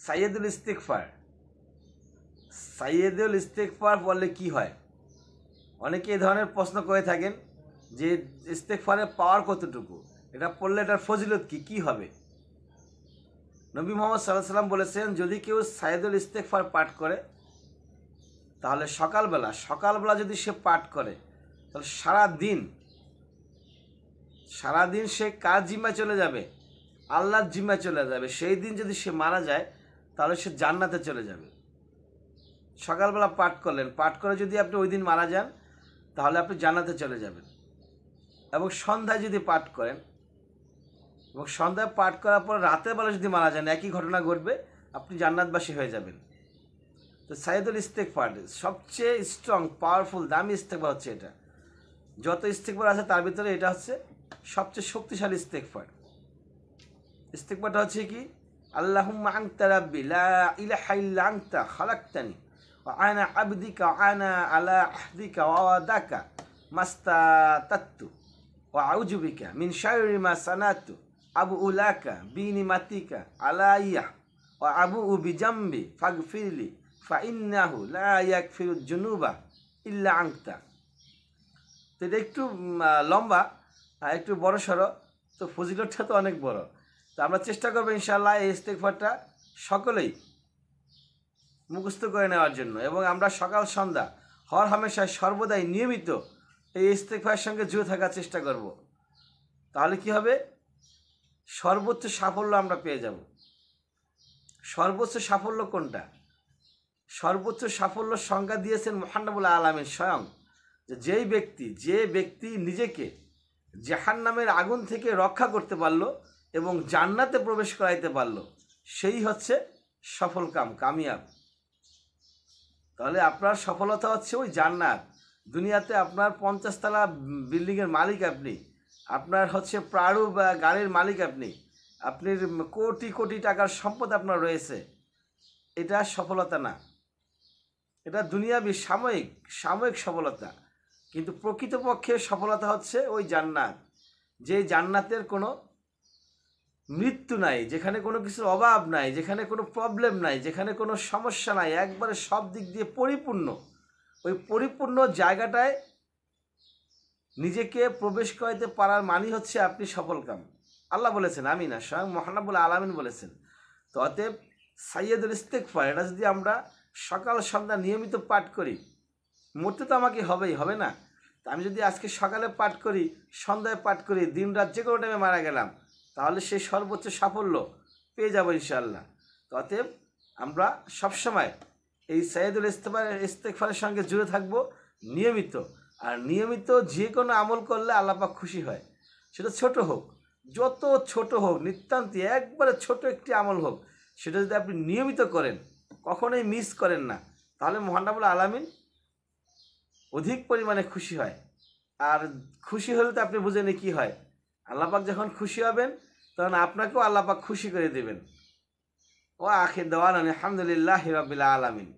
সাইয়্যিদুল ইস্তিগফার। সাইয়্যিদুল ইস্তিগফার বললে কি হয়? অনেকে এই ধরনের প্রশ্ন করে থাকেন যে ইস্তিগফারের পাওয়ার কতটুকু, এটা পড়লে এটার ফজিলত কি, কি হবে? নবী মুহাম্মদ সাল্লাল্লাহু আলাইহি ওয়াসাল্লাম বলেছেন, যদি কেউ সাইয়্যিদুল ইস্তিগফার পাঠ করে তাহলে সকালবেলা যদি সে পাঠ করে তাহলে সারাদিন সে কার জিম্মায় চলে যাবে? আল্লাহর জিম্মায় চলে যাবে। সেই দিন যদি সে মারা যায় তাহলে সে জান্নাতে চলে যাবে। সকালবেলা পাঠ করলেন, পাঠ করে যদি আপনি ওই দিন মারা যান তাহলে আপনি জান্নাতে চলে যাবেন। এবং সন্ধ্যায় যদি পাঠ করেন, এবং সন্ধ্যায় পাঠ করার পর রাতের বেলা যদি মারা যান, একই ঘটনা ঘটবে, আপনি জান্নাতবাসী হয়ে যাবেন। তো সাইয়্যিদুল ইস্তিগফার সবচেয়ে স্ট্রং, পাওয়ারফুল, দামি ইস্তিগফার হচ্ছে এটা। যত ইস্তিগফার আছে তার ভিতরে এটা হচ্ছে সবচেয়ে শক্তিশালী ইস্তিগফার। ইস্তিগফারটা হচ্ছে কি? আল্লাহুম্মা আনতা রাব্বি লা ইলাহা ইল্লা আনতা খালাকতানি ওয়া আনা আবদিকা ওয়া আনা আলা আহদিকা ওয়া ওয়াদাকা মাস্তাতাতু ওয়া আউযু বিকা মিন শাররি মা সানাতু আবু লাকা বিনিমাতিকা আলাইয়া ওয়া আবু বিজামবি ফাগফিরলি ফাইন্নাহু লা ইয়াগফিরুয যুনুবা ইল্লা আনতা। তো এটা একটু লম্বা, একটু বড় সড়ো, তো ফজিলতটা তো অনেক বড়। তো আমরা চেষ্টা করবো ইনশাআল্লাহ এই ইস্তিগফারটা সকলেই মুখস্থ করে নেওয়ার জন্য, এবং আমরা সকাল সন্ধ্যা হর হামেশা সর্বদাই নিয়মিত এই ইস্তিগফারের সঙ্গে জুড়ে থাকার চেষ্টা করব। তাহলে কি হবে? সর্বোচ্চ সাফল্য আমরা পেয়ে যাব। সর্বোচ্চ সাফল্য কোনটা? সর্বোচ্চ সাফল্য সংজ্ঞা দিয়েছেন মহান রব্বুল আলামিন স্বয়ং, যে ব্যক্তি নিজেকে জাহান্নামের আগুন থেকে রক্ষা করতে পারলো এবং জান্নাতে প্রবেশ করাইতে পারলো, সেই হচ্ছে সফল কামিয়াব। তাহলে আপনার সফলতা হচ্ছে ওই জান্নাত। দুনিয়াতে আপনার 50 তলা বিল্ডিংয়ের মালিক আপনি, আপনার হচ্ছে প্রাড়ু গাড়ির মালিক আপনি, আপনার কোটি কোটি টাকার সম্পদ আপনার রয়েছে, এটা সফলতা না। এটা দুনিয়াবি সাময়িক সফলতা। কিন্তু প্রকৃতপক্ষে সফলতা হচ্ছে ওই জান্নাত, যে জান্নাতের কোনো মৃত্যু নাই, যেখানে কোনো কিছুর অভাব নাই, যেখানে কোনো প্রবলেম নাই, যেখানে কোনো সমস্যা নাই, একবারে সব দিক দিয়ে পরিপূর্ণ। ওই পরিপূর্ণ জায়গাটায় নিজেকে প্রবেশ করাইতে পারার মানই হচ্ছে আপনি সফলকাম। আল্লাহ বলেছেন, আমি না, স্বয়ং মহান রব্বুল আলামিন বলেছেন। তো অতএব সাইয়্যিদুল ইস্তিগফার এটা যদি আমরা সকাল সন্ধ্যা নিয়মিত পাঠ করি, মরতে তো আমাকে হবে না? তা আমি যদি আজকে সকালে পাঠ করি, সন্ধ্যায় পাঠ করি, দিন রাত যে কোনো টাইমে মারা গেলাম, তাহলে সেই সর্বোচ্চ সাফল্য পেয়ে যাবো ইনশাআল্লাহ। তো অতএব আমরা সবসময় এই সাইয়্যিদুল ইস্তিগফারের সঙ্গে জুড়ে থাকবো নিয়মিত। আর নিয়মিত যে কোনো আমল করলে আল্লাহ পাক খুশি হয়, সেটা ছোট হোক, যত ছোট হোক, নিতান্ত একবারে ছোট একটি আমল হোক, সেটা যদি আপনি নিয়মিত করেন, কখনোই মিস করেন না, তাহলে মহান রব্বুল আলামিন অধিক পরিমাণে খুশি হয়। আর খুশি হলে তো আপনি বুঝেন কি হয়, আল্লাহ পাক যখন খুশি হবেন তখন আপনাকেও আল্লাহ পাক খুশি করে দেবেন। ওয়া আখির দাওয়ানা আলহামদুলিল্লাহি রাব্বিল আলামিন।